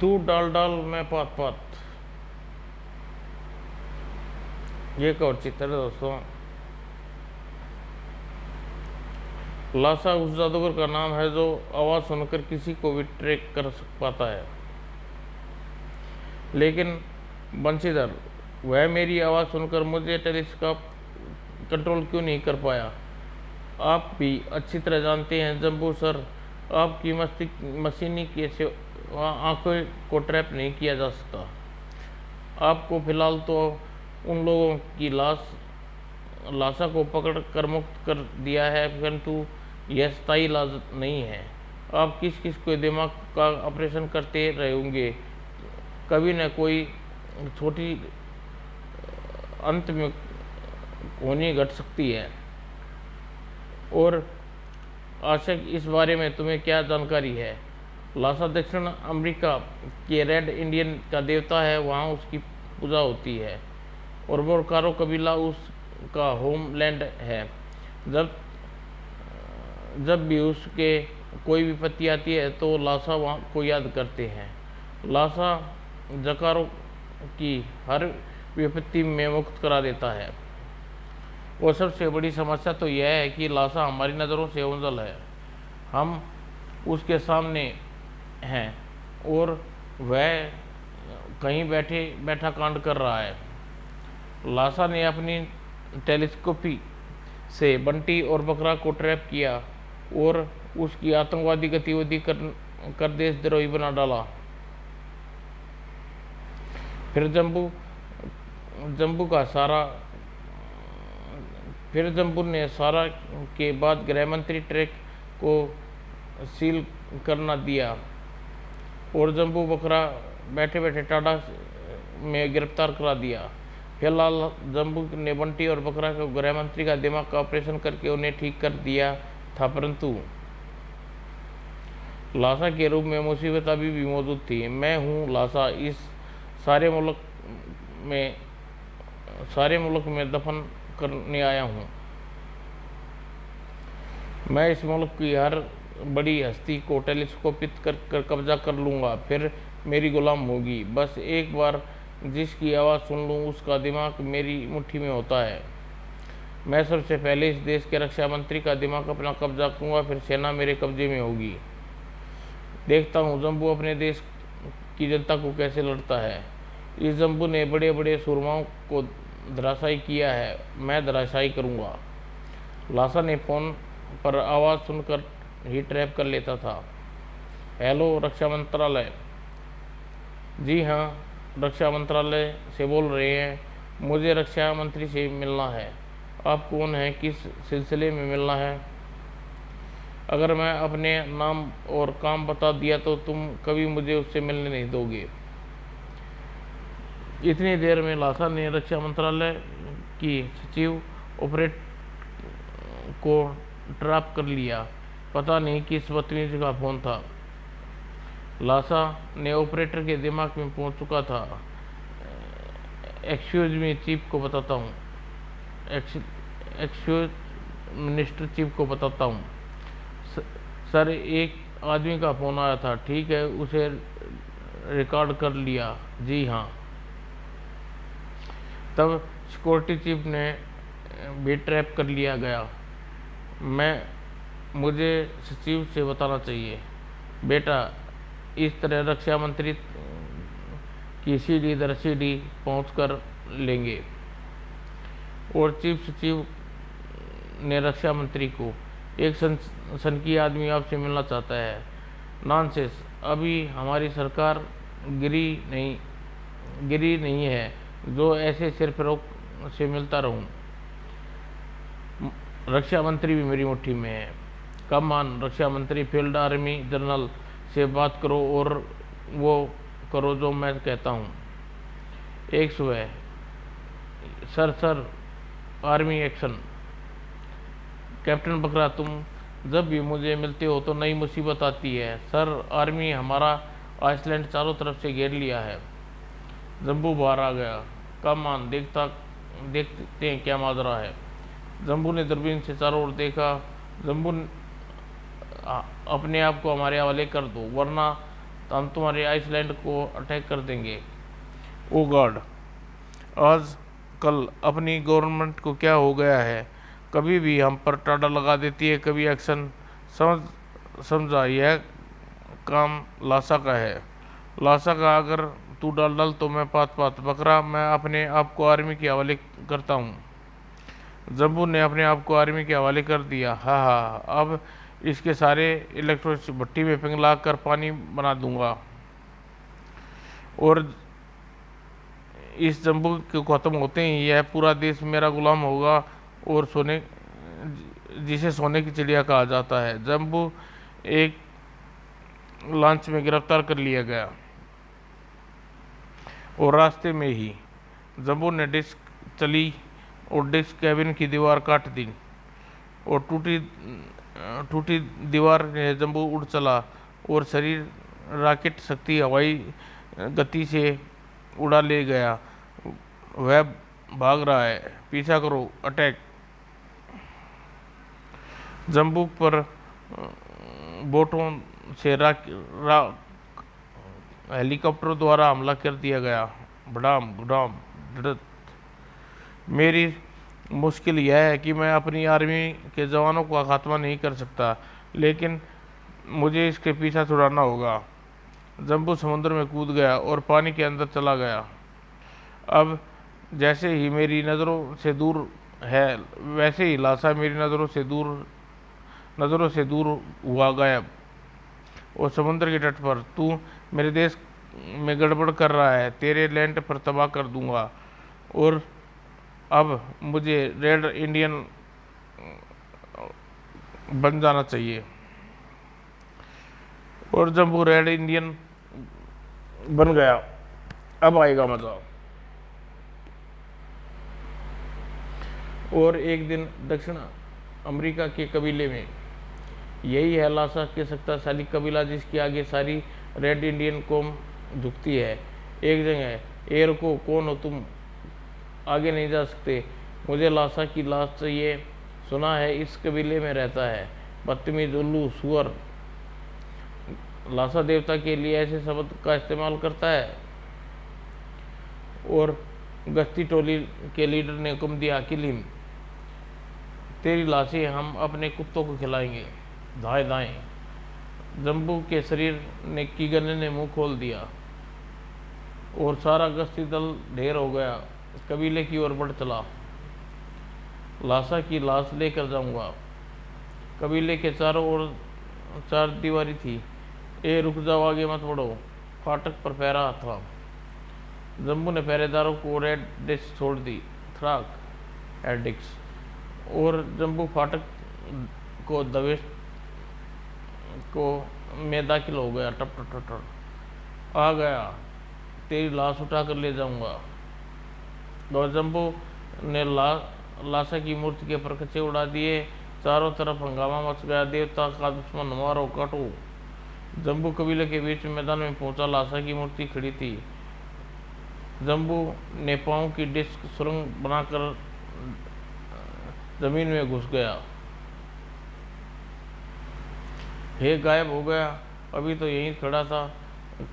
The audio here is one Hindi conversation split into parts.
दूध डाल डाल मैं पात पात। ये एक और चित्र है दोस्तों। लासा उस जादूगर का नाम है जो आवाज़ सुनकर किसी को भी ट्रैक कर पाता है। लेकिन बंशीधर, वह मेरी आवाज़ सुनकर मुझे टेलीस्कोप कंट्रोल क्यों नहीं कर पाया? आप भी अच्छी तरह जानते हैं जम्बू सर, आपकी मशीनी के आंखों को ट्रैप नहीं किया जा सकता। आपको फिलहाल तो उन लोगों की लाशा को पकड़ कर मुक्त कर दिया है, परंतु यह स्थायी इलाज नहीं है। आप किस किस को दिमाग का ऑपरेशन करते रहेंगे, कभी न कोई छोटी अंत में होनी घट सकती है। और आशक, इस बारे में तुम्हें क्या जानकारी है? लासा दक्षिण अमेरिका के रेड इंडियन का देवता है, वहाँ उसकी पूजा होती है और बोरकारो कबीला उसका होमलैंड है। जब भी उसके कोई विपत्ति आती है तो लासा वहाँ को याद करते हैं। लासा जकारो की हर विपत्ति में मुक्त करा देता है। और सबसे बड़ी समस्या तो यह है कि लासा हमारी नज़रों से ओझल है। हम उसके सामने हैं और वह कहीं बैठा कांड कर रहा है। लासा ने अपनी टेलीस्कोपी से बंटी और बकरा को ट्रैप किया और उसकी आतंकवादी गतिविधि कर देशद्रोही बना डाला। फिर जम्बू ने सारा के बाद गृह मंत्री ट्रैक को सील करना दिया और जम्बू बकरा बैठे बैठे टाटा में गिरफ्तार करा दिया। फिलहाल जम्बू ने बंटी और बकरा को गृह मंत्री का दिमाग का ऑपरेशन करके उन्हें ठीक कर दिया था, परंतु लासा के रूप में मुसीबत अभी भी मौजूद थी। मैं हूँ लासा, इस सारे मुल्क में दफन करने आया हूँ। मैं इस मुल्क की हर बड़ी हस्ती को टेलीस्कोपित कर कब्जा कर लूँगा, फिर मेरी गुलाम होगी। बस एक बार जिसकी आवाज़ सुन लूँ उसका दिमाग मेरी मुट्ठी में होता है। मैं सबसे पहले इस देश के रक्षा मंत्री का दिमाग अपना कब्जा करूँगा, फिर सेना मेरे कब्जे में होगी। देखता हूँ जम्बू अपने देश की जनता को कैसे लड़ता है। इस जम्बू ने बड़े बड़े सूरमाओं को धराशायी किया है, मैं धराशायी करूँगा। लासा ने फ़ोन पर आवाज़ सुनकर ही ट्रैप कर लेता था। हेलो, रक्षा मंत्रालय। जी हाँ, रक्षा मंत्रालय से बोल रहे हैं। मुझे रक्षा मंत्री से मिलना है। आप कौन हैं, किस सिलसिले में मिलना है? अगर मैं अपने नाम और काम बता दिया तो तुम कभी मुझे उससे मिलने नहीं दोगे। इतनी देर में लासा ने रक्षा मंत्रालय की सचिव ऑपरेट को ट्रैप कर लिया। पता नहीं किस बदतमीज का फ़ोन था। लासा ने ऑपरेटर के दिमाग में पहुंच चुका था। एक्सक्यूज मी, चीफ को बताता हूँ। एक्सक्यूज मिनिस्टर, चीफ को बताता हूँ। सर, एक आदमी का फ़ोन आया था। ठीक है, उसे रिकॉर्ड कर लिया। जी हाँ। तब सिक्योरिटी चीफ ने भी ट्रैप कर लिया गया। मुझे सचिव से बताना चाहिए। बेटा, इस तरह रक्षा मंत्री की सीढ़ी दर सीढ़ी पहुँच कर लेंगे। और चीफ सचिव ने रक्षा मंत्री को, एक सनकी आदमी आपसे मिलना चाहता है। नॉनसेंस, अभी हमारी सरकार गिरी नहीं है जो ऐसे सिर फरोख से मिलता रहूं। रक्षा मंत्री भी मेरी मुट्ठी में है। कमान रक्षा मंत्री, फील्ड आर्मी जनरल से बात करो और वो करो जो मैं कहता हूँ। एक सुबह, सर, आर्मी एक्शन। कैप्टन बकरा, तुम जब भी मुझे मिलते हो तो नई मुसीबत आती है। सर, आर्मी हमारा आइसलैंड चारों तरफ से घेर लिया है। जम्बू बाहर आ गया। कमान, देखते हैं क्या माजरा है। जम्बू ने दूरबीन से चारों ओर देखा। जम्बू, अपने आप को हमारे हवाले कर दो, वरना तो हम तुम्हारे आइसलैंड को अटैक कर देंगे। ओ गॉड, आज कल अपनी गवर्नमेंट को क्या हो गया है, कभी भी हम पर टाड़ा लगा देती है, कभी एक्शन। समझा, यह काम लासा का है। लासा का अगर तू डाल तो मैं पात पात बकरा, मैं अपने आप को आर्मी के हवाले करता हूँ। जम्बू ने अपने आप को आर्मी के हवाले कर दिया। हाँ, अब इसके सारे इलेक्ट्रोड भट्टी में पिघला कर पानी बना दूंगा और इस जम्बू के खत्म होते ही यह पूरा देश मेरा गुलाम होगा और जिसे सोने की चिड़िया कहा जाता है। जम्बू एक लॉन्च में गिरफ्तार कर लिया गया और रास्ते में ही जम्बू ने डिस्क चली और डिस्क कैबिन की दीवार काट दी और टूटी दीवार ने जम्बू उड़ चला और शरीर रॉकेट शक्ति हवाई गति से उड़ा ले गया। वह भाग रहा है, पीछा करो, अटैक। जम्बू पर बोटों से हेलीकॉप्टर द्वारा हमला कर दिया गया। बडाम गुडाम डडत। मेरी मुश्किल यह है कि मैं अपनी आर्मी के जवानों का खात्मा नहीं कर सकता, लेकिन मुझे इसके पीछा छुड़ाना होगा। जम्बू समुद्र में कूद गया और पानी के अंदर चला गया। अब जैसे ही मेरी नज़रों से दूर है, वैसे ही लासा मेरी नज़रों से दूर हुआ गायब। और समुद्र के तट पर तू मेरे देश में गड़बड़ कर रहा है, तेरे लैंड पर तबाह कर दूंगा। और अब मुझे रेड इंडियन बन जाना चाहिए। और जम्बू रेड इंडियन बन गया। अब आएगा मजा। और एक दिन दक्षिण अमेरिका के कबीले में, यही है लासा के शक्तिशाली कबीला जिसके आगे सारी रेड इंडियन कौम झुकती है। एक जगह, ए रुको, कौन हो तुम, आगे नहीं जा सकते, मुझे लासा की लाश चाहिए। सुना है इस कबीले में रहता है बदतमीज उल्लू सुअर। लासा देवता के लिए ऐसे शब्द का इस्तेमाल करता है। और गश्ती टोली के लीडर ने हुक्म दिया, किलिम, तेरी लाशें हम अपने कुत्तों को खिलाएंगे, दाएं दाएं। जम्बू के शरीर की गन ने मुंह खोल दिया और सारा गश्ती दल ढेर हो गया, कबीले की ओर बढ़ चला। लासा की लाश लेकर जाऊंगा। कबीले के चारों ओर चार दीवारी थी। ए रुक जाओ, आगे मत बढ़ो, फाटक पर पहरा था। जम्बू ने पहरेदारों को रेड डिस्क छोड़ दी, थ्राक एडिक्स। और जम्बू फाटक को दबे को में दाखिल हो गया। टप टप टप टप। आ गया, तेरी लाश उठा कर ले जाऊंगा। और जम्बू ने लाशा की मूर्ति के परखचे उड़ा दिए। चारों तरफ हंगामा मच गया। देवता का दुश्मन, मारो काटो। जम्बू कबीले के बीच में मैदान में पहुंचा। लाशा की मूर्ति खड़ी थी। जम्बू ने पांव की डिस्क सुरंग बनाकर जमीन में घुस गया। हे, गायब हो गया, अभी तो यहीं खड़ा था,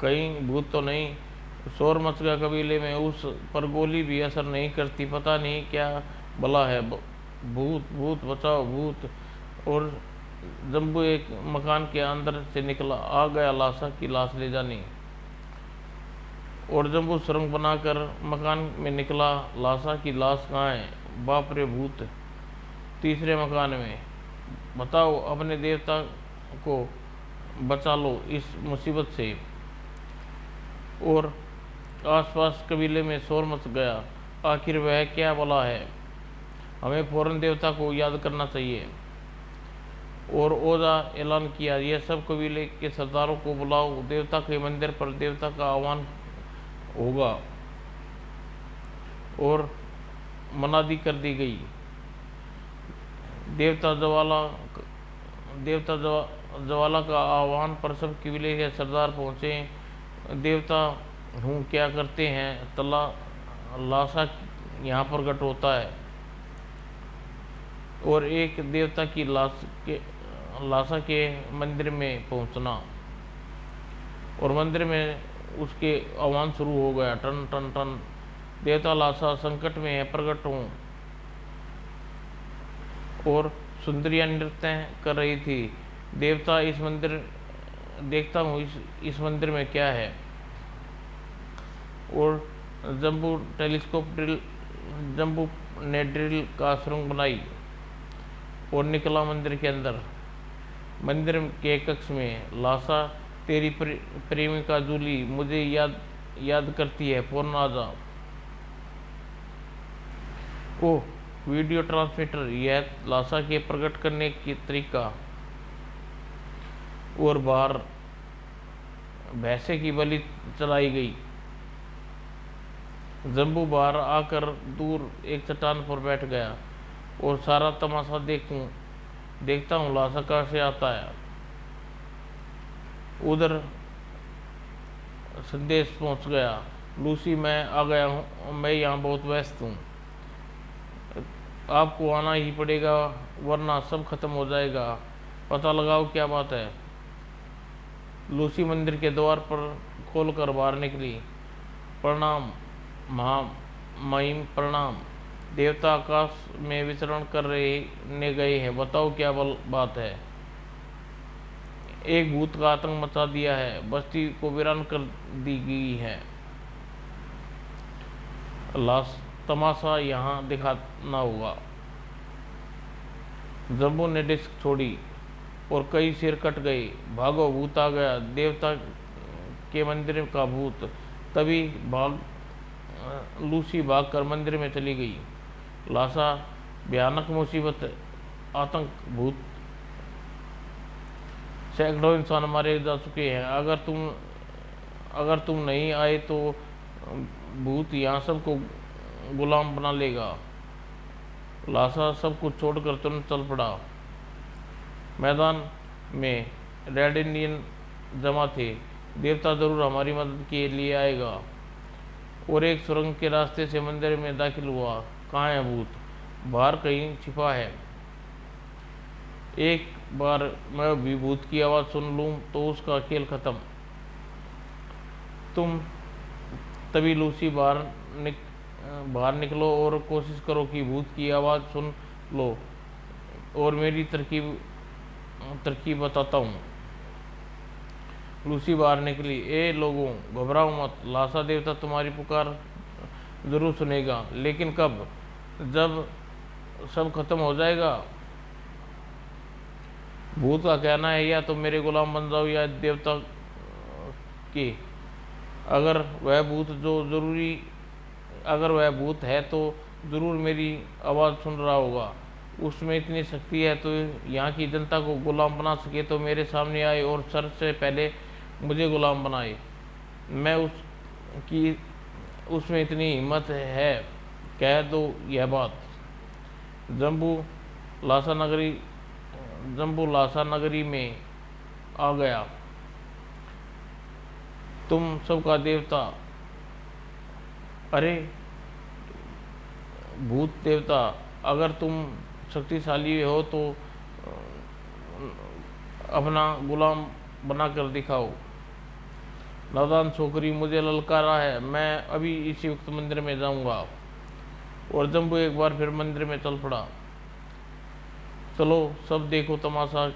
कहीं भूत तो नहीं। शोर मच गया कबीले में, उस पर गोली भी असर नहीं करती, पता नहीं क्या भला है। भूत भूत बचाओ भूत। और जम्बू एक मकान के अंदर से निकला, आ गया लाशा की लाश ले जाने। और जम्बू सुरंग बनाकर मकान में निकला। लाशा की लाश कहाँ है, बाप रे भूत। तीसरे मकान में, बताओ, अपने देवता को बचा लो इस मुसीबत से। और आसपास कबीले में शोर मच गया, आखिर वह क्या भला है, हमें फौरन देवता को याद करना चाहिए। और ओजा ऐलान किया, यह सब कबीले के सरदारों को बुलाओ, देवता के मंदिर पर देवता का आह्वान होगा। और मनादी कर दी गई। देवता ज्वाला का आह्वान पर सब कबीले के सरदार पहुँचे। देवता हूँ क्या करते हैं, तला लाशा यहाँ पर घट होता है। और एक देवता की लाशा के मंदिर में पहुँचना। और मंदिर में उसके आह्वान शुरू हो गया, टन टन टन। देवता लासा संकट में है, प्रकट हूँ। और सुंदरियां नृत्य कर रही थी। देवता इस मंदिर देखता हूँ इस मंदिर में क्या है। और जम्बू ने ड्रिल का सुरंग बनाई और निकला मंदिर के अंदर। मंदिर के कक्ष में लासा, तेरी प्रेमिका जूली मुझे याद करती है, फौरन आ जा। ओह, वीडियो ट्रांसमीटर, यह लासा के प्रकट करने की तरीका। और बाहर भैंसे की बलि चलाई गई। जम्बू बाहर आकर दूर एक चट्टान पर बैठ गया और सारा तमाशा देखता हूँ लासा कहाँ से आता है। उधर संदेश पहुँच गया, लूसी मैं आ गया हूँ, मैं यहाँ बहुत व्यस्त हूँ, आपको आना ही पड़ेगा वरना सब खत्म हो जाएगा, पता लगाओ क्या बात है। लूसी मंदिर के द्वार पर खोलकर बाहर निकली। प्रणाम महामहिम, प्रणाम। देवता आकाश में विचरण करने गए हैं, बताओ क्या बात है। एक भूत का आतंक मचा दिया है, बस्ती को वीरान कर दी गई है। तमाशा यहाँ दिखाना होगा। जम्बू ने डिस्क छोड़ी और कई सिर कट गए। भागो, भूत आ गया, देवता के मंदिर का भूत। तभी लूसी भागकर मंदिर में चली गई। लासा, भयानक मुसीबत, आतंक, भूत, सैकड़ों इंसान मारे जा चुके हैं। अगर तुम नहीं आए तो भूत यहाँ सबको गुलाम बना लेगा। लासा सब कुछ छोड़कर तुरंत चल पड़ा। मैदान में रेड इंडियन जमा थे। देवता जरूर हमारी मदद के लिए आएगा। और एक सुरंग के रास्ते से मंदिर में दाखिल हुआ। कहाँ है भूत? बाहर कहीं छिपा है। एक बार मैं भी भूत की आवाज़ सुन लूँ तो उसका खेल खत्म। तुम तभी लूसी बाहर निकलो और कोशिश करो कि भूत की आवाज़ सुन लो और मेरी तरकीब बताता हूँ। लूसी बाहर निकली। ए लोगों, घबराओ मत, लासा देवता तुम्हारी पुकार जरूर सुनेगा, लेकिन कब? जब सब खत्म हो जाएगा। भूत का कहना है या तो मेरे गुलाम बन जाओ या देवता के। अगर वह भूत है तो ज़रूर मेरी आवाज़ सुन रहा होगा। उसमें इतनी शक्ति है तो यहाँ की जनता को गुलाम बना सके तो मेरे सामने आए और सबसे पहले मुझे गुलाम बनाए। उसमें इतनी हिम्मत है, कह दो यह बात। जम्बू लासा नगरी में आ गया। तुम सबका देवता। अरे भूत देवता, अगर तुम शक्तिशाली हो तो अपना गुलाम बना कर दिखाओ। नादान छोकरी, मुझे ललकारा है, मैं अभी इसी वक्त मंदिर में जाऊंगा। और जम्बू एक बार फिर मंदिर में चल पड़ा। चलो सब देखो तमाशा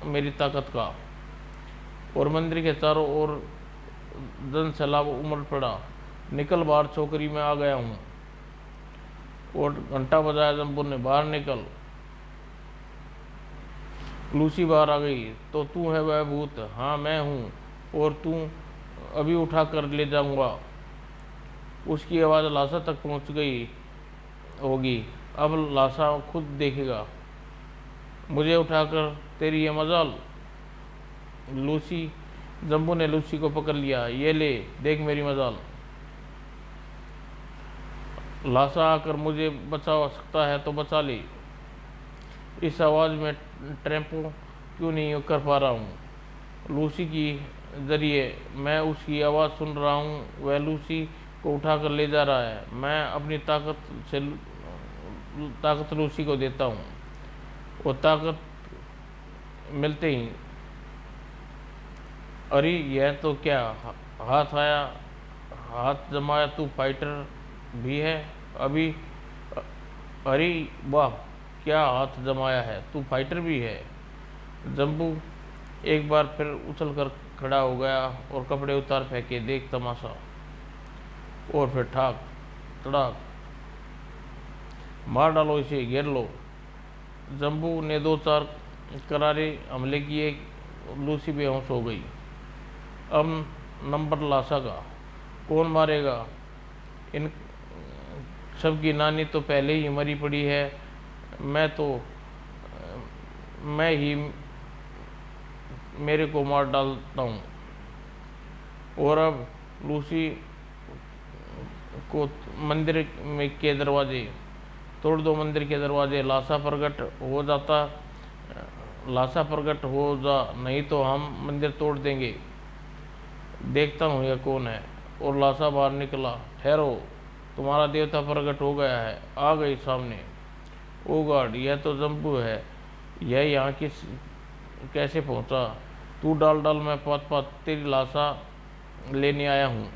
मेरी ताकत का। और मंदिर के चारों ओर जन सैलाब उमड़ पड़ा। निकल बाहर, छोकरी में आ गया हूँ। और घंटा बजाया जम्बू ने, बाहर निकल। लूसी बाहर आ गई। तो तू है वह भूत? हाँ मैं हूँ, और तू अभी उठा कर ले जाऊंगा। उसकी आवाज़ लासा तक पहुँच गई होगी। अब लासा खुद देखेगा। मुझे उठाकर तेरी ये मजाल। जम्बू ने लूसी को पकड़ लिया। ये ले, देख मेरी मजाल। लासा आकर मुझे बचा सकता है तो बचा ले। इस आवाज़ में टेम्पो क्यों नहीं कर पा रहा हूँ। लूसी की जरिए मैं उसकी आवाज़ सुन रहा हूँ। वह लूसी को उठाकर ले जा रहा है। मैं अपनी ताकत लूसी को देता हूँ। वो ताकत मिलते ही अरे यह तो क्या हाथ आया, हाथ जमाया, तू फाइटर भी है अभी। अ- अरे वाह, क्या हाथ जमाया है, तू फाइटर भी है। जम्बू एक बार फिर उछल कर खड़ा हो गया और कपड़े उतार फेंके, देख तमाशा। और फिर ठाक तड़ाक, मार डालो इसे, घेर लो। जम्बू ने दो चार करारे हमले किए, लूसी बेहोश हो गई। अब नंबर लाशा का, कौन मारेगा? इन सब की नानी तो पहले ही मरी पड़ी है, मैं ही मेरे को मार डालता हूँ। और अब लूसी को मंदिर में के दरवाजे तोड़ दो, मंदिर के दरवाजे। लाशा प्रकट हो जाता, लाशा प्रकट हो जा, नहीं तो हम मंदिर तोड़ देंगे। देखता हूँ यह कौन है। और लाशा बाहर निकला। ठहरो, तुम्हारा देवता प्रकट हो गया है, आ गई सामने। ओ गॉड, यह तो जम्बू है। यह यहाँ किस कैसे पहुँचा? तू डाल डाल, मैं पात पात तेरी लाशा लेने आया हूँ।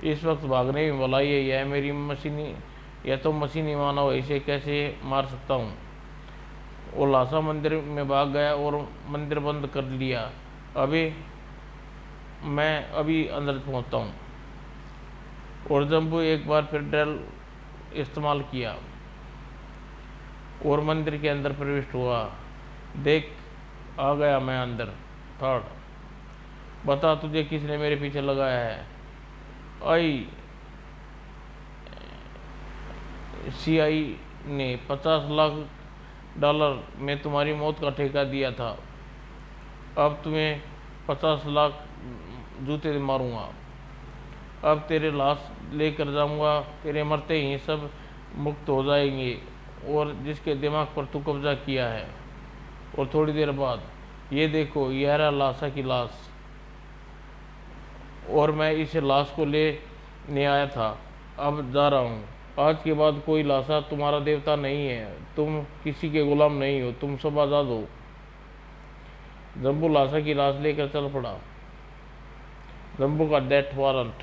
इस वक्त भागने में भलाई है, यह तो मशीनी मानव है, इसे कैसे मार सकता हूँ? वो लाशा मंदिर में भाग गया और मंदिर बंद कर लिया। मैं अभी अंदर पहुँचता हूँ। और जम्बू एक बार फिर ड्रिल इस्तेमाल किया और मंदिर के अंदर प्रविष्ट हुआ। देख, आ गया मैं अंदर। थर्ड, बता तुझे किसने मेरे पीछे लगाया है? आई सीआई ने $50 लाख में तुम्हारी मौत का ठेका दिया था। अब तुम्हें 50 लाख जूते मारूंगा। अब तेरे लाश लेकर जाऊंगा, तेरे मरते ही सब मुक्त हो जाएंगे और जिसके दिमाग पर तू कब्जा किया है। और थोड़ी देर बाद, ये देखो, यह रहा लाशा की लाश, और मैं इस लाश को लेने आया था। अब जा रहा हूँ। आज के बाद कोई लाशा तुम्हारा देवता नहीं है, तुम किसी के गुलाम नहीं हो, तुम सब आज़ाद हो। जम्बू लाशा की लाश लेकर चल पड़ा। जम्बू का डेथ वारंट।